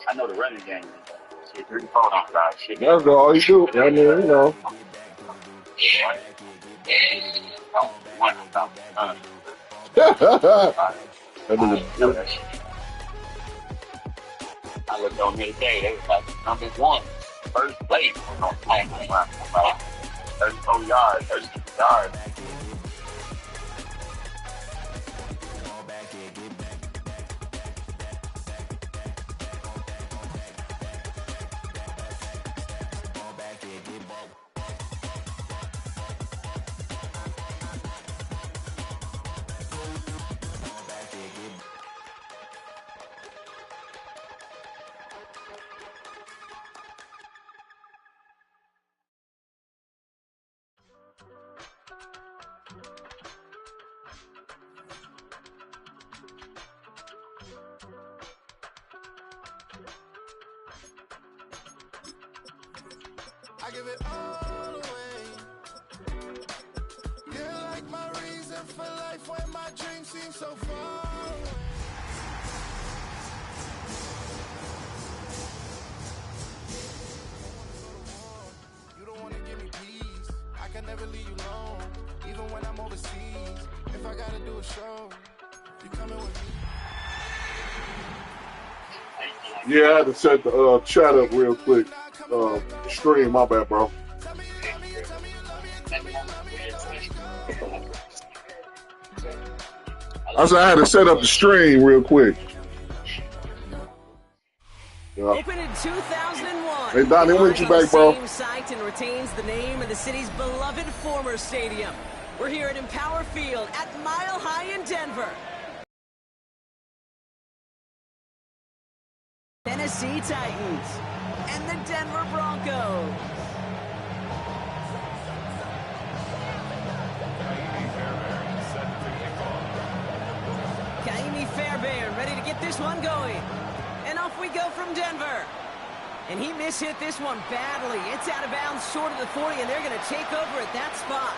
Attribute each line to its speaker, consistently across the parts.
Speaker 1: I know the running game. Shit, 3-4 on that shit.
Speaker 2: That's all you do. I mean, you know.
Speaker 1: One stop.
Speaker 2: That
Speaker 1: Know
Speaker 2: nigga,
Speaker 1: that shit. I looked on the other day, they was like #1, first place on like 34 yards, 36 yards.
Speaker 3: I give it all away. You're like my reason for life when my dreams seem so far away. You don't want to give me peace. I can never leave you alone, even when I'm overseas. If I gotta do a show, you coming with me?
Speaker 2: yeah, I had to set the chat up real quick. Stream, my bad, bro. I said I had to set up the stream real quick. Yeah.
Speaker 4: Opened in 2001.
Speaker 2: Hey, Donnie, when you back, bro?
Speaker 4: Same site and retains the name of the city's beloved former stadium. We're here at Empower Field at Mile High in Denver. Tennessee Titans and the Denver Broncos. Fairbairn ready to get this one going. And off we go from Denver. And he mishit this one badly. It's out of bounds short of the 40, and they're going to take over at that spot.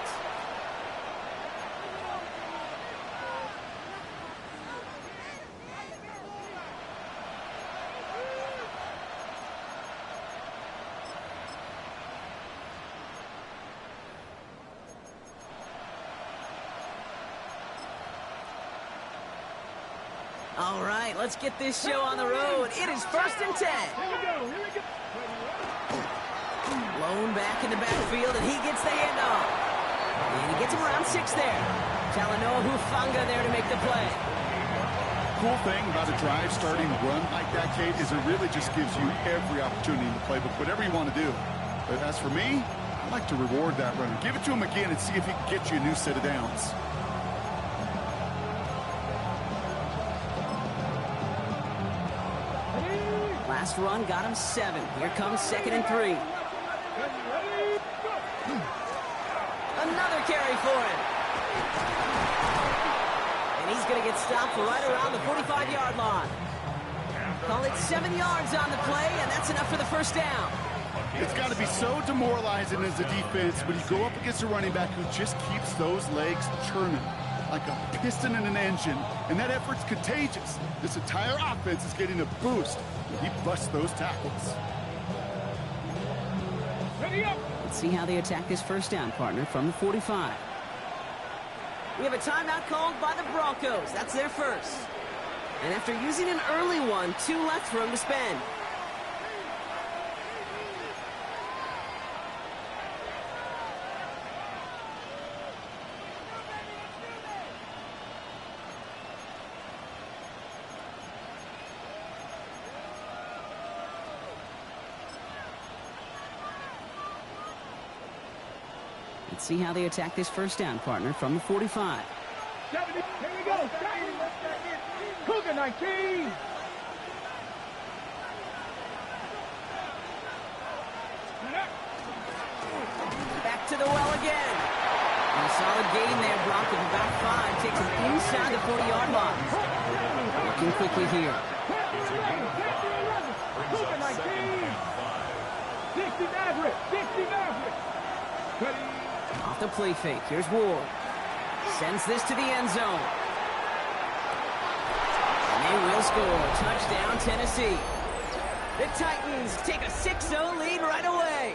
Speaker 4: All right, let's get this show on the road. It is 1st and 10. Blown back in the backfield, and he gets the handoff. And he gets him around 6 there. Talanoa Hufanga there to make the play.
Speaker 5: Cool thing about a drive starting run like that, Kate, is it really just gives you every opportunity in the playbook, whatever you want to do. But as for me, I like to reward that runner. Give it to him again and see if he can get you a new set of downs.
Speaker 4: Last run got him 7. Here comes 2nd and 3. Another carry for him. And he's going to get stopped right around the 45-yard line. Call it 7 yards on the play, and that's enough for the first down.
Speaker 5: It's got to be so demoralizing as a defense when you go up against a running back who just keeps those legs churning like a piston in an engine, and that effort's contagious. This entire offense is getting a boost when he busts those tackles.
Speaker 4: Let's see how they attack this first down, partner, from the 45. We have a timeout called by the Broncos. That's their first. And after using an early one, 2 left for him to spend. Let's see how they attack this first down, partner, from the 45.
Speaker 6: 70, here we go. Cougar 19.
Speaker 4: Back to the well again. And a solid gain there, Bronco from about 5. Takes him inside the 40-yard line. Looking quickly here.
Speaker 6: Cougar 19. 60 Maverick. 60 Maverick.
Speaker 4: Off the play fake. Here's Ward. Sends this to the end zone. And they will score. Touchdown, Tennessee. The Titans take a 6-0 lead right away.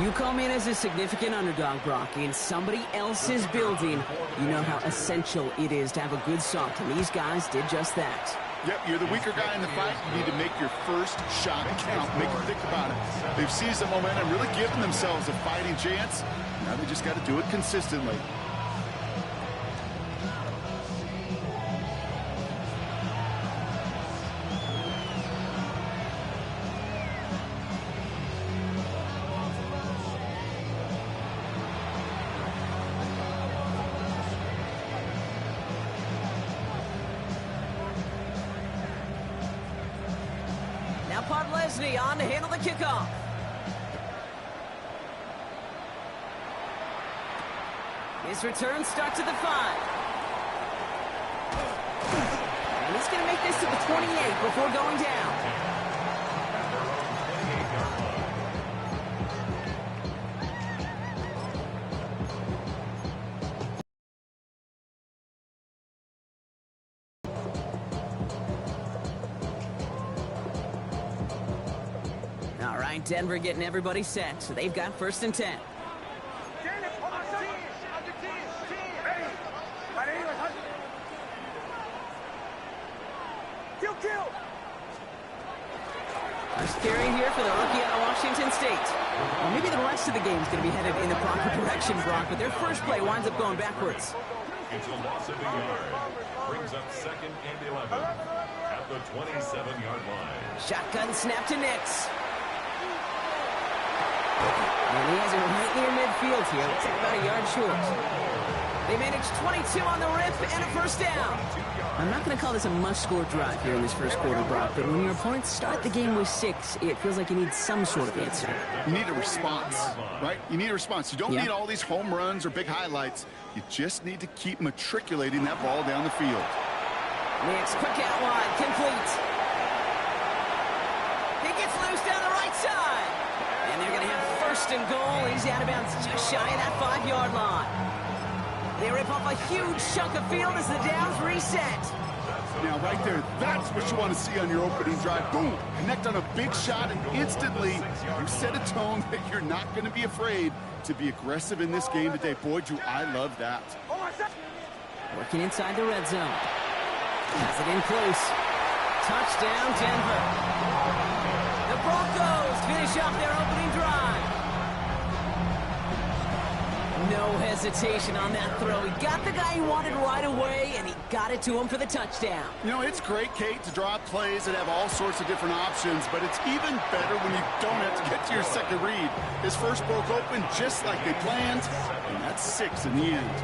Speaker 4: You come in as a significant underdog, Brock, in somebody else's building. You know how essential it is to have a good sock, and these guys did just that.
Speaker 5: Yep, you're the weaker guy in the fight. You need to make your first shot count. Make them think about it. They've seized the momentum, really given themselves a fighting chance. Now they just got to do it consistently.
Speaker 4: On to handle the kickoff. His return starts at the 5. And he's going to make this to the 28 before going down. All right, Denver getting everybody set, so they've got 1st and 10. First carry here for the rookie out of Washington State. Well, maybe the rest of the game is going to be headed in the proper direction, Brock, but their first play winds up going backwards.
Speaker 7: It's a loss of a yard. Brings up 2nd and 11 at the 27-yard line.
Speaker 4: Shotgun snap to Nix. And he has it right near midfield here. Looks like about a yard short. They managed 22 on the rip and a 1st down. I'm not going to call this a must-score drive here in this first quarter, Brock, but when your opponents start the game with 6, it feels like you need some sort of answer.
Speaker 5: You need a response, right? You need a response. You don't need all these home runs or big highlights. You just need to keep matriculating that ball down the field.
Speaker 4: Nix, quick out wide, complete. He gets loose down the right side. And they're going to have 1st and goal. He's out of bounds just shy of that 5-yard line. They rip off a huge chunk of field as the downs reset.
Speaker 5: Now, right there, that's what you want to see on your opening drive. Boom! Connect on a big shot, and instantly you set a tone that you're not going to be afraid to be aggressive in this game today. Boy, do I love that.
Speaker 4: Working inside the red zone. Has it in close. Touchdown, Denver. The Broncos finish off their opening drive. No hesitation on that throw. He got the guy he wanted right away, and he got it to him for the touchdown.
Speaker 5: You know, it's great, Kate, to draw up plays that have all sorts of different options, but it's even better when you don't have to get to your second read. His first broke open just like they planned, and that's 6 in the end.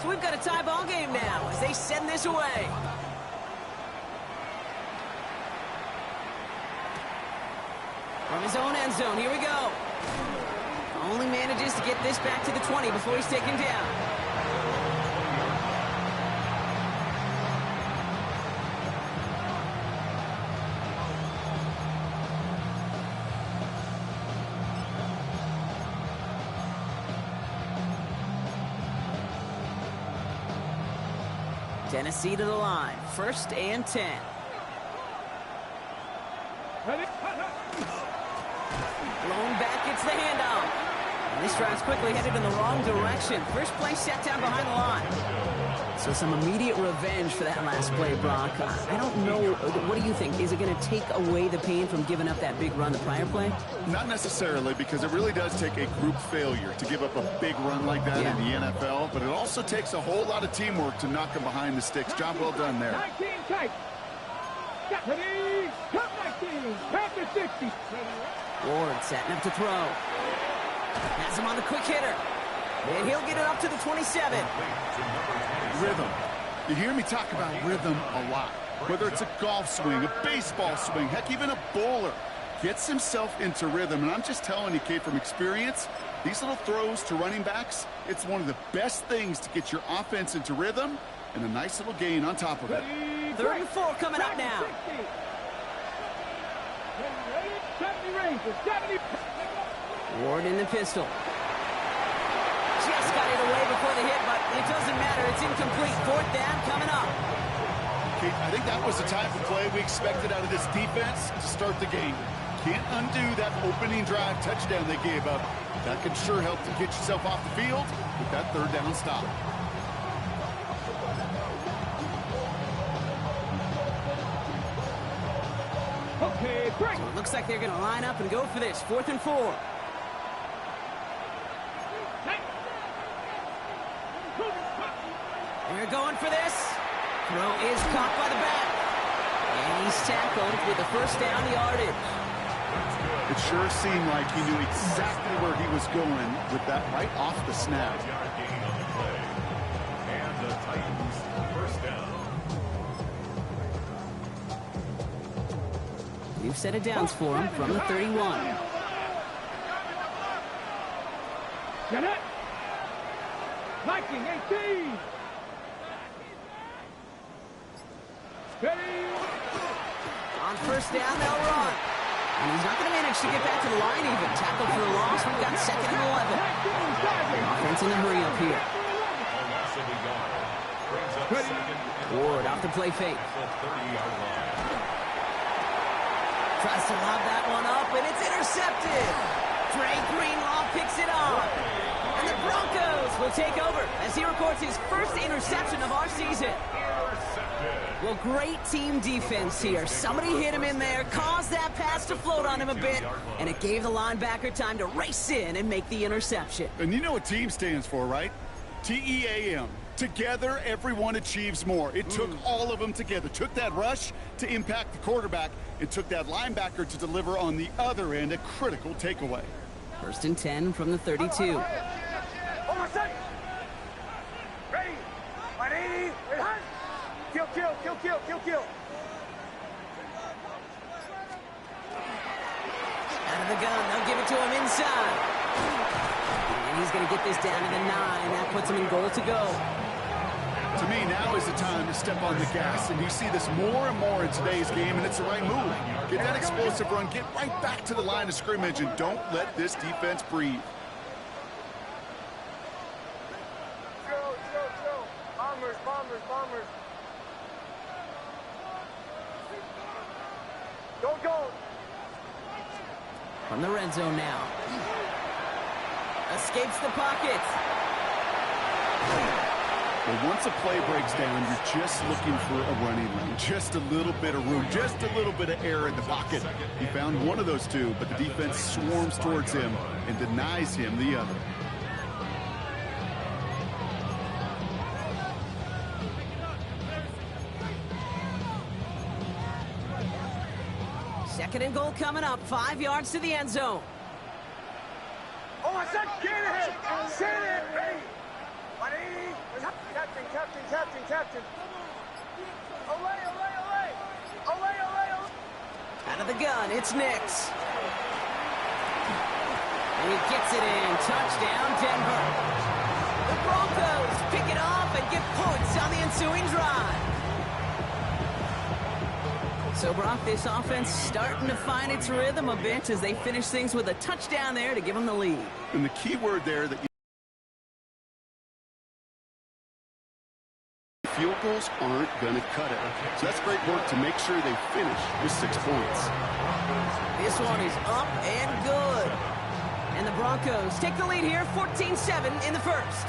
Speaker 4: So we've got a tie ball game now as they send this away. From his own end zone, here we go. Only manages to get this back to the 20 before he's taken down. Tennessee to the line, 1st and 10. Blown back, it's the handoff. And this drive's quickly headed in the wrong direction. First play set down behind the line. So some immediate revenge for that last play, Brock. I don't know. What do you think? Is it going to take away the pain from giving up that big run the prior play?
Speaker 5: Not necessarily, because it really does take a group failure to give up a big run like that in the NFL. But it also takes a whole lot of teamwork to knock them behind the sticks. Job well done there.
Speaker 6: 19 tight. Got ready. Top 19. Top to 60.
Speaker 4: Ward setting up to throw. Has him on the quick hitter. And he'll get it up to the 27.
Speaker 5: Rhythm. You hear me talk about rhythm a lot. Whether it's a golf swing, a baseball swing, heck, even a bowler gets himself into rhythm. And I'm just telling you, Kate, from experience, these little throws to running backs, it's one of the best things to get your offense into rhythm and a nice little gain on top of it.
Speaker 4: 3rd and 4 coming up now.
Speaker 6: 70 Rangers, 70.
Speaker 4: Ward in the pistol. Just got it away before the hit, but it doesn't matter. It's incomplete. 4th down coming up.
Speaker 5: I think that was the type of play we expected out of this defense to start the game. Can't undo that opening drive touchdown they gave up. That can sure help to get yourself off the field with that third down stop.
Speaker 6: Okay, break.
Speaker 4: So it looks like they're going to line up and go for this. 4th and 4. They're going for this. Throw is caught by the back. And he's tackled with the first down yardage.
Speaker 5: It sure seemed like he knew exactly where he was going with that right off the snap.
Speaker 7: Yard gain on the play. And the Titans first down.
Speaker 4: We've set it downs for him from the 31.
Speaker 6: Get it. Viking 18. Steady.
Speaker 4: On first down, they'll run. And he's not going to manage to get back to the line even. Tackled for a loss. We've got 2nd and 11. Offense in a hurry up here.
Speaker 7: A loss of a yard. Brings up second and
Speaker 4: Ward off the play fake.
Speaker 7: at the 30-yard line.
Speaker 4: Tries to lob that one up, and it's intercepted. Trey Greenlaw picks it off. And the Broncos will take over as he records his first interception of our season. Well, great team defense here. Somebody hit him in there, caused that pass to float on him a bit, and it gave the linebacker time to race in and make the interception.
Speaker 5: And you know what team stands for, right? T-E-A-M. Together, everyone achieves more. It took all of them together. Took that rush to impact the quarterback. It took that linebacker to deliver on the other end a critical takeaway.
Speaker 4: 1st and 10 from the 32.
Speaker 6: Hold on a second. Ready. 180. Kill, kill, kill, kill, kill, kill.
Speaker 4: Out of the gun, they'll give it to him inside. And he's going to get this down to the 9. That puts him in goal to go.
Speaker 5: To me, now is the time to step on the gas, and you see this more and more in today's game, and it's the right move. Get that explosive run, get right back to the line of scrimmage, and don't let this defense breathe.
Speaker 6: Chill. Bombers. Go.
Speaker 4: From the red zone now. Escapes the pocket.
Speaker 5: Well, once a play breaks down, you're just looking for a running lane. Just a little bit of room, just a little bit of air in the pocket. He found one of those two, but the defense swarms towards him and denies him the other.
Speaker 4: Second and goal coming up. 5 yards to the end zone.
Speaker 6: Oh, I said get it. Set it. Ready. 180. Captain. Olay.
Speaker 4: Out of the gun, it's Nix. And he gets it in. Touchdown, Denver. The Broncos pick it off and get points on the ensuing drive. So, Brock, this offense starting to find its rhythm a bit as they finish things with a touchdown there to give them the lead.
Speaker 5: And the key word there that field goals aren't going to cut it. So that's great work to make sure they finish with 6 points.
Speaker 4: This one is up and good. And the Broncos take the lead here, 14-7 in the first.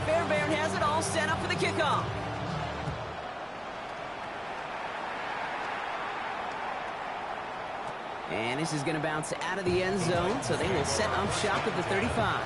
Speaker 4: Fairbairn has it all set up for the kickoff. And this is going to bounce out of the end zone, so they will set up shop at the 35.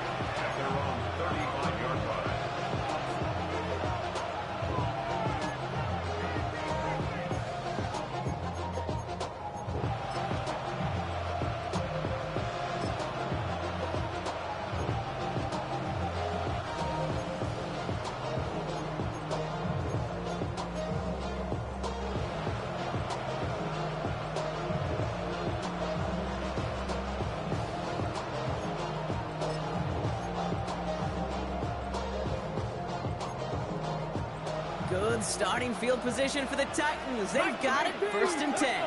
Speaker 4: Good starting field position for the Titans. They've got it, 1st and 10.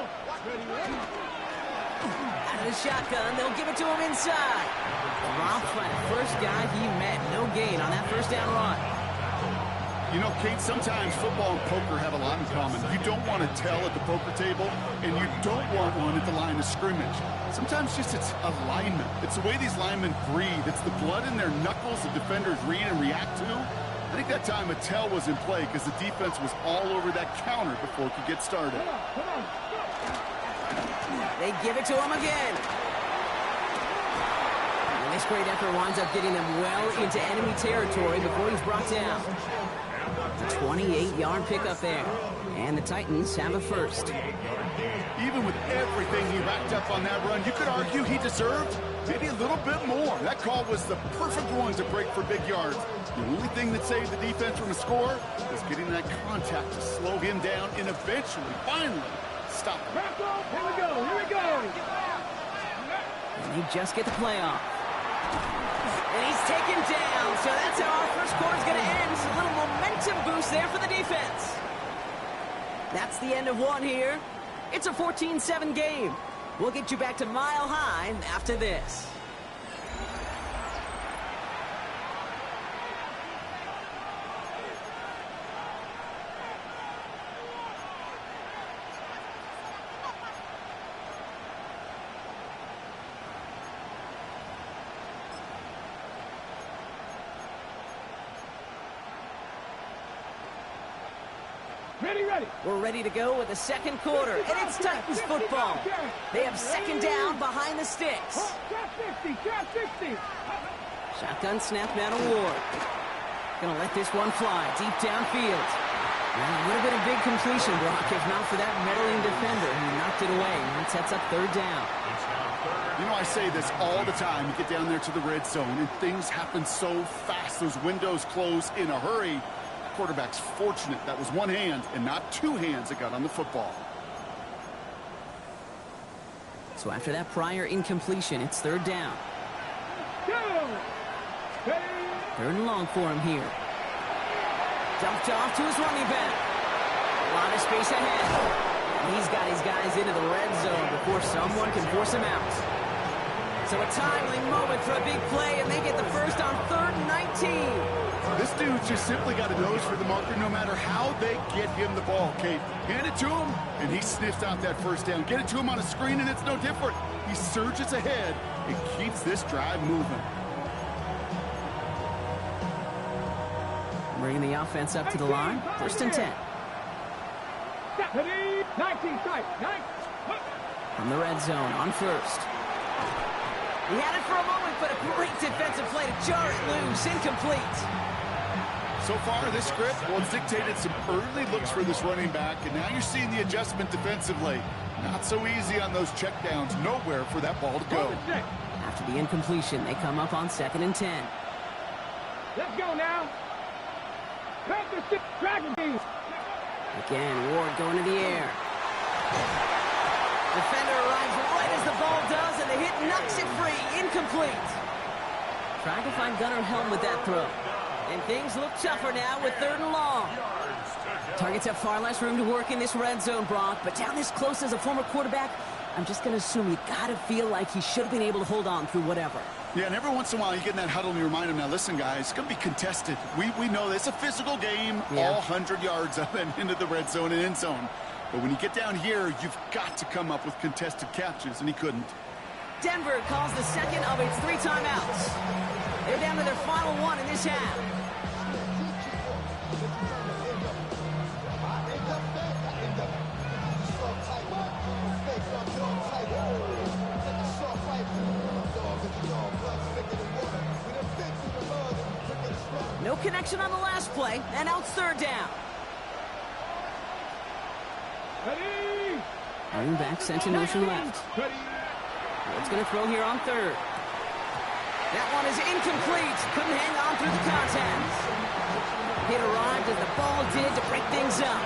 Speaker 4: Out of out of the shotgun. They'll give it to him inside. Dropped by the first guy he met. No gain on that first down run.
Speaker 5: You know, Kate, sometimes football and poker have a lot in common. You don't want to tell at the poker table, and you don't want one at the line of scrimmage. Sometimes just it's alignment. It's the way these linemen breathe. It's the blood in their knuckles the defenders read and react to. I think that time a tell was in play because the defense was all over that counter before it could get started.
Speaker 4: They give it to him again. And this great effort winds up getting them well into enemy territory before he's brought down. A 28-yard pickup there. And the Titans have a first.
Speaker 5: Even with everything he racked up on that run, you could argue he deserved maybe a little bit more. That call was the perfect one to break for big yards. The only thing that saved the defense from a score was getting that contact to slow him down and eventually, finally, stop him.
Speaker 6: Here we go, here we go.
Speaker 4: And they just get the play off. And he's taken down, so that's how our first quarter's going to end. A little momentum boost there for the defense. That's the end of one here. It's a 14-7 game. We'll get you back to Mile High after this.
Speaker 6: Ready.
Speaker 4: We're ready to go with the second quarter, and it's Titans football. They have second down behind the sticks.
Speaker 6: Trap 60.
Speaker 4: Shotgun snap now to Ward. Gonna let this one fly deep downfield. And it would have been a big completion, Brock, if not for that meddling defender who knocked it away. And it sets up third down.
Speaker 5: You know, I say this all the time. You get down there to the red zone, and things happen so fast. Those windows close in a hurry. Quarterback's fortunate that was one hand and not two hands that got on the football.
Speaker 4: So after that prior incompletion, it's third down. Third and long for him here. Dumped off to his running back. A lot of space ahead. And he's got his guys into the red zone before someone can force him out. So a timely moment for a big play, and they get the first on 3rd and 19.
Speaker 5: This dude's just simply got a nose for the marker no matter how they get him the ball, Kate. Hand it to him, and he sniffs out that first down. Get it to him on a screen, and it's no different. He surges ahead and keeps this drive moving.
Speaker 4: Bringing the offense up to the line. 1st and 10.
Speaker 6: 19 strike.
Speaker 4: From the red zone on first. He had it for a moment, but a great defensive play to jar it loose. Incomplete.
Speaker 5: So far, this script, well, it's dictated some early looks for this running back, and now you're seeing the adjustment defensively. Not so easy on those checkdowns. Nowhere for that ball to go.
Speaker 4: After the incompletion, they come up on 2nd and 10.
Speaker 6: Let's go now.
Speaker 4: Again, Ward going to the air. Defender arrives right as the ball does, and the hit knocks it free. Incomplete. Trying to find Gunnar Helm with that throw. And things look tougher now with 3rd and long. Targets have far less room to work in this red zone, Brock, but down this close as a former quarterback, I'm just going to assume you got to feel like he should have been able to hold on through whatever.
Speaker 5: Yeah, and every once in a while you get in that huddle and you remind him, now listen, guys, it's going to be contested. We know it's a physical game, all 100 yards up and into the red zone and end zone. But when you get down here, you've got to come up with contested catches, and he couldn't.
Speaker 4: Denver calls the second of its 3 timeouts. They're down to their final one in this half. No connection on the last play, and now it's 3rd down. Running back sent in motion left. Ward's going to throw here on 3rd. That one is incomplete. Couldn't hang on through the contact. Hit arrived as the ball did to break things up.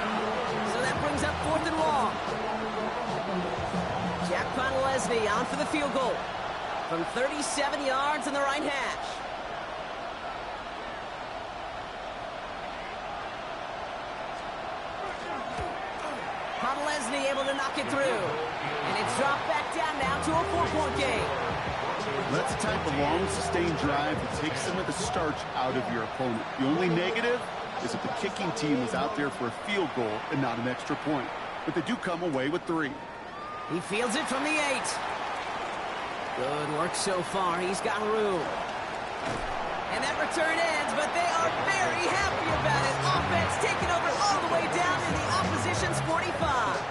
Speaker 4: So that brings up 4th and long. Jack Podolesny on for the field goal from 37 yards in the right hash. Podolesny able to knock it through. And it's dropped back down now to a 4 ball-point game.
Speaker 5: That's the type of long, sustained drive that takes some of the starch out of your opponent. The only negative is if the kicking team is out there for a field goal and not an extra point. But they do come away with 3.
Speaker 4: He fields it from the 8. Good work so far. He's got room. And that return ends, but they are very happy about it. Offense taking over all the way down to the opposition's 45.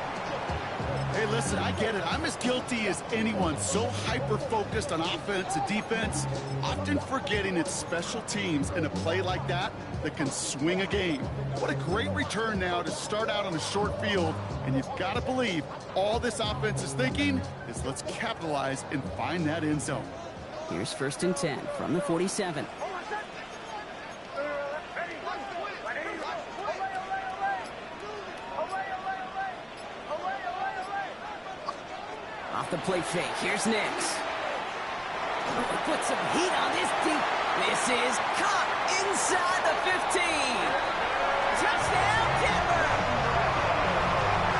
Speaker 5: Hey, listen, I get it. I'm as guilty as anyone. So hyper-focused on offense and defense, often forgetting it's special teams in a play like that that can swing a game. What a great return now to start out on a short field, and you've got to believe all this offense is thinking is let's capitalize and find that end zone.
Speaker 4: Here's 1st and 10 from the 47. Off the play fake, here's Nix. Put some heat on this deep. This is caught inside the 15. Touchdown, Denver.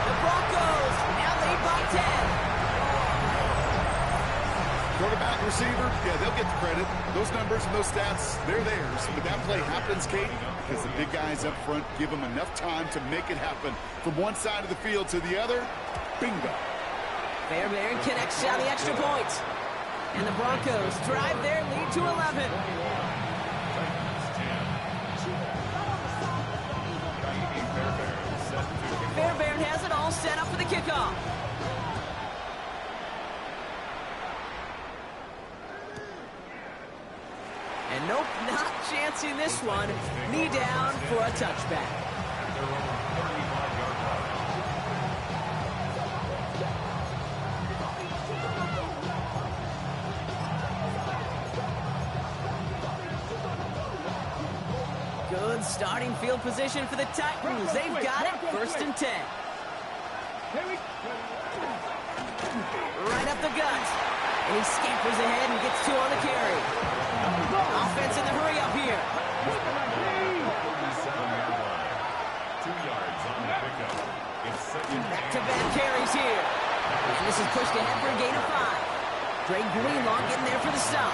Speaker 4: The Broncos now lead by 10.
Speaker 5: Quarterback, receiver, yeah, they'll get the credit. Those numbers and those stats, they're theirs. But that play happens, Kate, because the big guys up front give them enough time to make it happen. From one side of the field to the other, bingo.
Speaker 4: Fairbairn connects on the extra point. And the Broncos drive their lead to 11. Fairbairn has it all set up for the kickoff. And nope, not chancing this one. Knee down for a touchback. Good starting field position for the Titans. They've got it, 1st and 10. Right up the gut. And he scampers ahead and gets 2 on the carry. Offense in the hurry up here.
Speaker 7: 2 yards on the pickup. It's 2nd.
Speaker 4: Back-to-back carries here. And this is pushed ahead for a gain of 5. Dre Greenlaw getting there for the stop.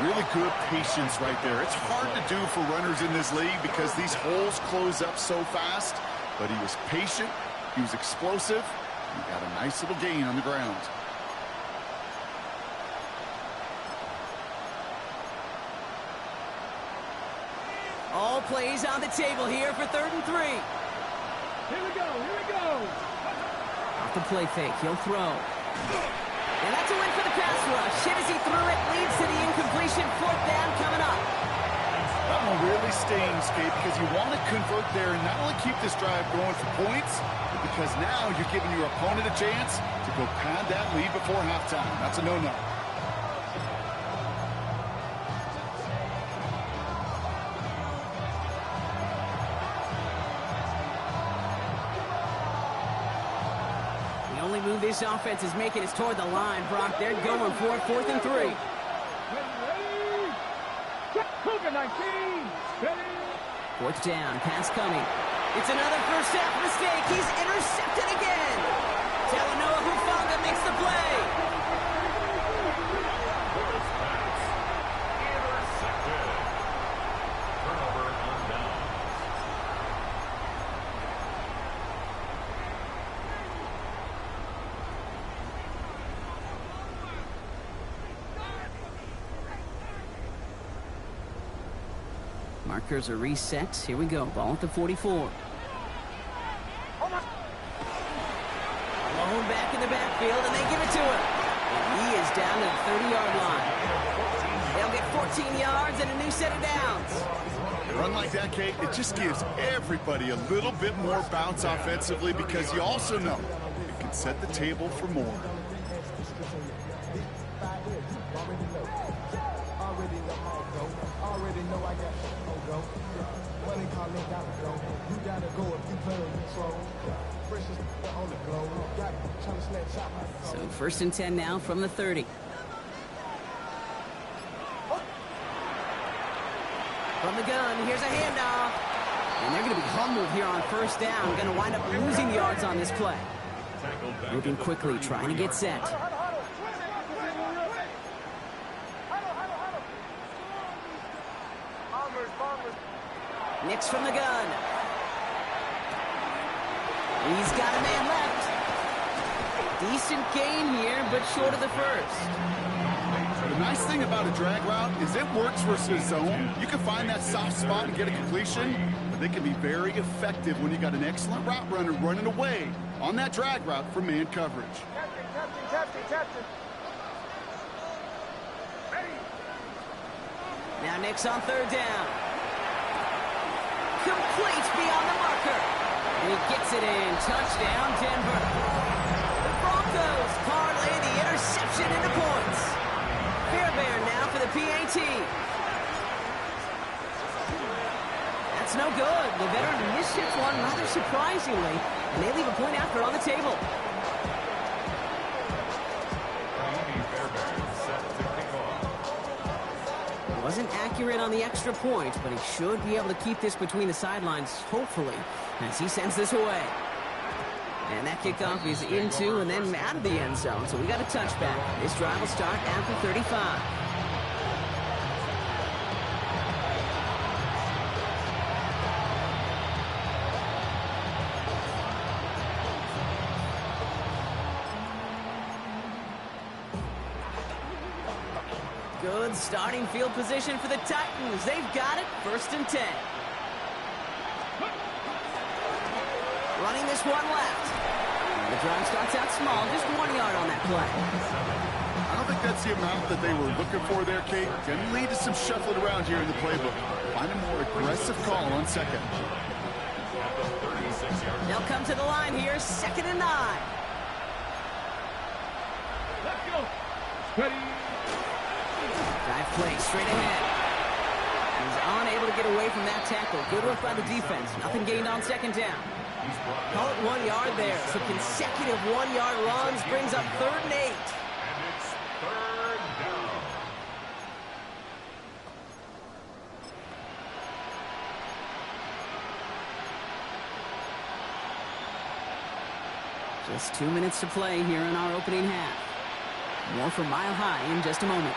Speaker 5: Really good patience right there. It's hard to do for runners in this league because these holes close up so fast. But he was patient. He was explosive. He got a nice little gain on the ground.
Speaker 4: All plays on the table here for 3rd and 3.
Speaker 6: Here we go.
Speaker 4: Off the play fake, he'll throw. And that's a win for the pass rush. Hit as he threw it, leads to the incompletion. 4th down coming up.
Speaker 5: That one really stings, Kate, because you want to convert there and not only keep this drive going for points, but because now you're giving your opponent a chance to go pad that lead before halftime. That's a no-no.
Speaker 4: Move this offense is making is toward the line, Brock. They're going for it, 4th and 3.
Speaker 6: Ready. Cougar 19. Ready.
Speaker 4: 4th down, pass coming. It's another first half mistake. He's intercepted again. Talanoa Hufanga makes the play.
Speaker 7: Intercepted. Turnover on down.
Speaker 4: Markers are reset. Here we go. Ball at the 44. Alone back in the backfield, and they give it to him. And he is down to the 30-yard line. They'll get 14 yards and a new set of downs.
Speaker 5: A run like that, Kate, it just gives everybody a little bit more bounce offensively because you also know it can set the table for more.
Speaker 4: So 1st and 10 now from the 30. From the gun, here's a handoff. And they're going to be humbled here on 1st down. Going to wind up losing yards on this play. Moving quickly, trying to get set. Nicks from the gun. He's got a man left. Decent gain here, but short of the first.
Speaker 5: The nice thing about a drag route is it works versus zone. You can find that soft spot and get a completion, but they can be very effective when you got an excellent route runner running away on that drag route for man coverage.
Speaker 6: Captain. Ready.
Speaker 4: Now Nicks on third down. Complete beyond the marker. And he gets it in. Touchdown, Denver. The Broncos parlay the interception into points. Fairbairn now for the PAT. That's no good. The veteran misshits one rather surprisingly, and they leave a point after on the table. Wasn't accurate on the extra point, but he should be able to keep this between the sidelines, hopefully, as he sends this away. And that kickoff is into and then out of the end zone, so we got a touchback. This drive will start after 35. Good starting field position for the Titans. They've got it, 1st and 10. Running this one left. The drive starts out small, just 1 yard on that play.
Speaker 5: I don't think that's the amount that they were looking for there, Kate. Can lead to some shuffling around here in the playbook. Find a more aggressive call on second.
Speaker 4: They'll come to the line here, 2nd and 9.
Speaker 6: Let's go. Ready.
Speaker 4: Drive play straight ahead. He's unable to get away from that tackle. Good work by the defense. Nothing gained on 2nd down. Call it 1 yard there. So consecutive 1 yard runs brings up 3rd and 8.
Speaker 7: And it's 3rd down.
Speaker 4: Just 2 minutes to play here in our opening half. More from Mile High in just a moment.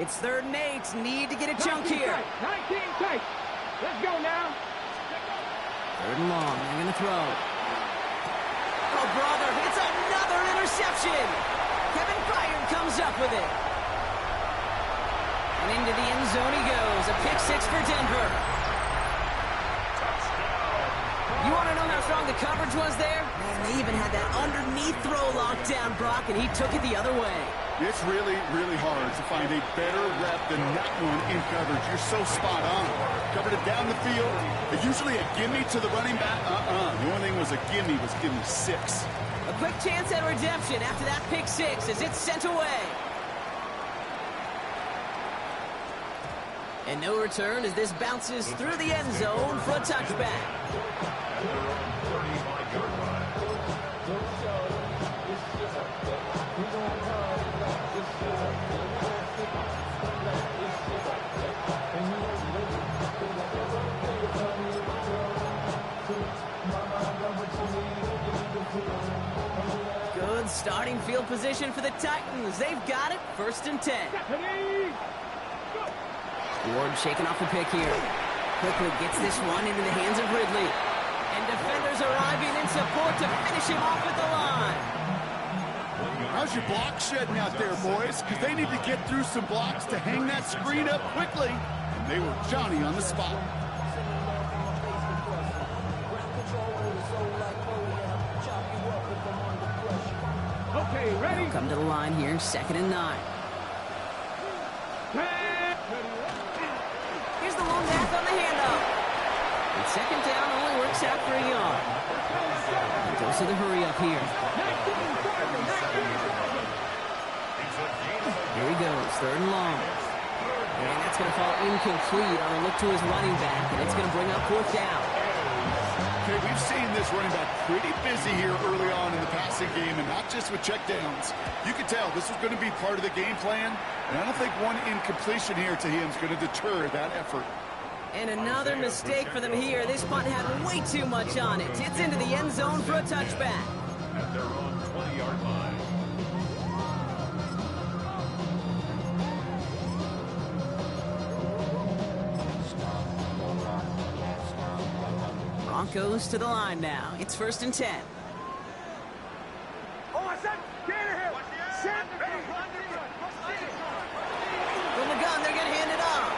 Speaker 4: It's 3rd and 8. Need to get a chunk here.
Speaker 6: 19 tight. Let's go now.
Speaker 4: 3rd and long. They're going to throw. Oh, brother. It's another interception. Kevin Byard comes up with it. And into the end zone he goes. A pick 6 for Denver. You want to know how strong the coverage was there? Man, they even had that underneath throw locked down, Brock, and he took it the other way.
Speaker 5: It's really, really hard to find a better rep than that one in coverage. You're so spot on. Covered it down the field. Usually a gimme to the running back. The only thing was a gimme 6.
Speaker 4: A quick chance at redemption after that pick 6 as it's sent away. And no return as this bounces through the end zone for a touchback. Good starting field position for the Titans. They've got it, 1st and 10. Ward shaking off the pick here. Quickly gets this one into the hands of Ridley. And defenders arriving in support to finish him off at the line.
Speaker 5: How's your block shedding out there, boys? Because they need to get through some blocks to hang that screen up quickly. And they were Johnny on the spot.
Speaker 6: Okay, ready?
Speaker 4: Come to the line here, 2nd and 9. Here's the lone back on the handoff. And 2nd down only works out for a yard. He goes to the hurry up here. Here he goes, 3rd and long. And that's going to fall incomplete on a look to his running back, and it's going to bring up 4th down.
Speaker 5: Hey, we've seen this running back pretty busy here early on in the passing game, and not just with checkdowns. You can tell this was going to be part of the game plan, and I don't think one incompletion here to him is going to deter that effort.
Speaker 4: And another mistake for them here. This punt had way too much on it. It's into the end zone for a touchback.
Speaker 7: At their own 20-yard line.
Speaker 4: Broncos to the line now. It's 1st and 10.
Speaker 6: Hold on, set. Get in here. Set. Ready.
Speaker 4: From the gun, they're going to hand it off.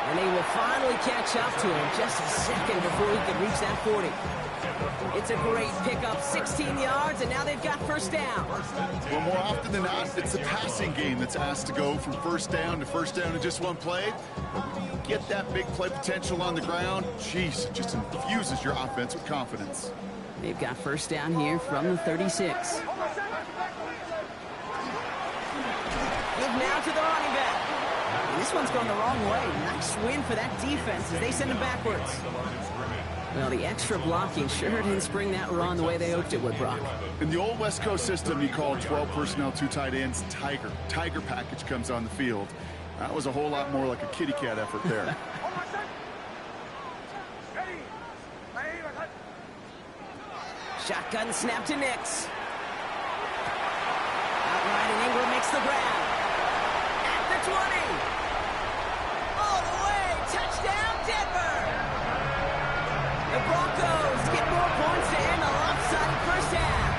Speaker 4: And they will finally catch up to him just a second before he can reach that 40. It's a great pickup, 16 yards, and now they've got 1st down.
Speaker 5: Well, more often than not, it's the passing game that's asked to go from 1st down to 1st down in just one play. But when you get that big play potential on the ground, geez, it just infuses your offense with confidence.
Speaker 4: They've got 1st down here from the 36. Give now to the running back. And this one's going the wrong way. Nice win for that defense as they send him backwards. Well, the extra blocking sure didn't spring that run the way they hoped it would, Brock.
Speaker 5: In the old West Coast system, you call 12 personnel, 2 tight ends, Tiger. Tiger package comes on the field. That was a whole lot more like a kitty cat effort there.
Speaker 4: Shotgun snap to Nix. Outright, and Ingram makes the grab. At the 20. All the way. Touchdown, Denver. The Broncos get more points to end the lopsided 1st half.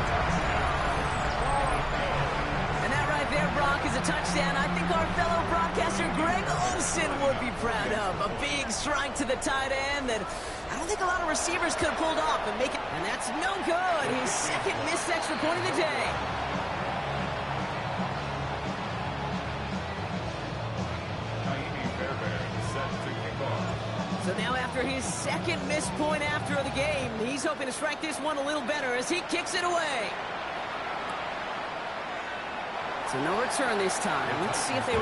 Speaker 4: And that right there, Brock, is a touchdown I think our fellow broadcaster Greg Olsen would be proud of. A big strike to the tight end that I don't think a lot of receivers could have pulled off and make it. And that's no good. His 2nd missed extra point of the day. So now after his 2nd missed point after the game, he's hoping to strike this one a little better as he kicks it away. So no return this time. Let's see if they